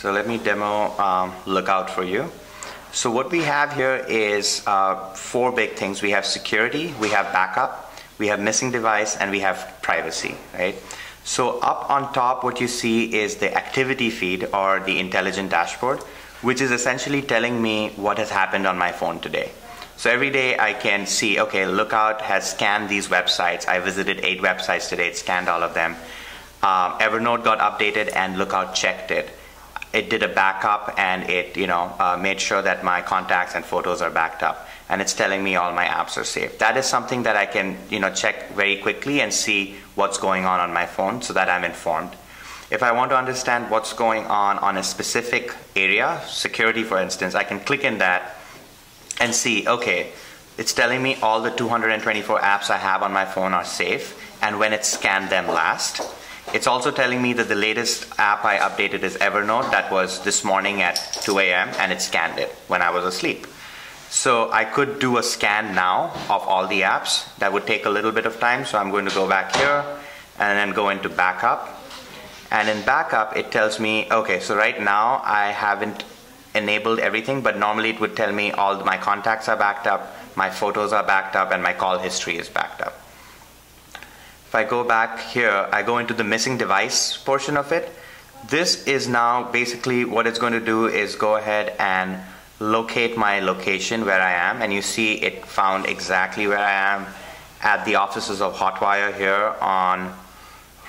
So let me demo Lookout for you. So what we have here is 4 big things. We have security, we have backup, we have missing device, and we have privacy, right? So up on top, what you see is the activity feed or the intelligent dashboard, which is essentially telling me what has happened on my phone today. So every day I can see, okay, Lookout has scanned these websites. I visited 8 websites today. It scanned all of them. Evernote got updated and Lookout checked it. It did a backup and it made sure that my contacts and photos are backed up. And it's telling me all my apps are safe. That is something that I can check very quickly and see what's going on my phone so that I'm informed. If I want to understand what's going on a specific area, security for instance, I can click in that and see, okay, it's telling me all the 224 apps I have on my phone are safe and when it scanned them last. It's also telling me that the latest app I updated is Evernote. That was this morning at 2 a.m. and it scanned it when I was asleep. So I could do a scan now of all the apps. That would take a little bit of time, so I'm going to go back here and then go into backup. And in backup, it tells me, okay, so right now I haven't enabled everything, but normally it would tell me all my contacts are backed up, my photos are backed up, and my call history is backed up. If I go back here, I go into the missing device portion of it. This is now basically what it's going to do is go ahead and locate my location where I am, and you see it found exactly where I am at the offices of Hotwire here on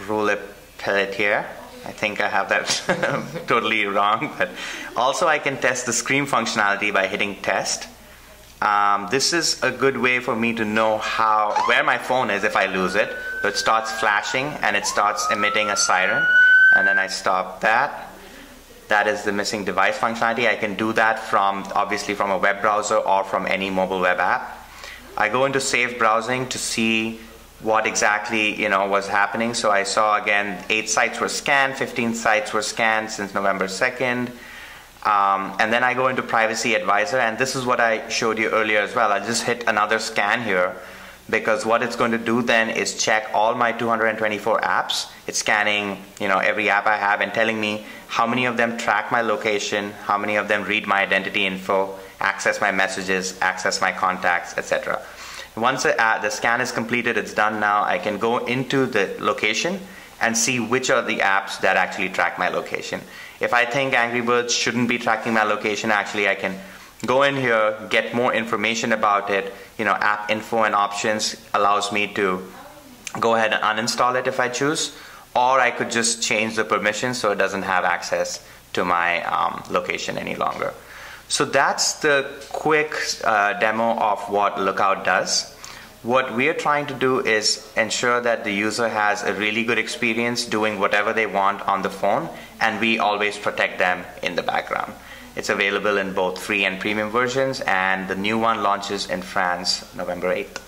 Rue Le Pelletier. I think I have that totally wrong, but also I can test the screen functionality by hitting test. This is a good way for me to know where my phone is if I lose it. So it starts flashing and it starts emitting a siren, and then I stop that. That is the missing device functionality. I can do that obviously from a web browser or from any mobile web app. I go into safe browsing to see what exactly was happening. So I saw again 8 sites were scanned, 15 sites were scanned since November 2nd. And then I go into Privacy Advisor, and this is what I showed you earlier as well. I just hit another scan here because what it's going to do then is check all my 224 apps. It's scanning every app I have and telling me how many of them track my location, how many of them read my identity info, access my messages, access my contacts, etc. Once the scan is completed, it's done now, I can go into the location and see which are the apps that actually track my location. If I think Angry Birds shouldn't be tracking my location, actually I can go in here, get more information about it. App info and options allows me to go ahead and uninstall it if I choose, or I could just change the permissions so it doesn't have access to my location any longer. So that's the quick demo of what Lookout does. What we're trying to do is ensure that the user has a really good experience doing whatever they want on the phone, and we always protect them in the background. It's available in both free and premium versions, and the new one launches in France November 8th.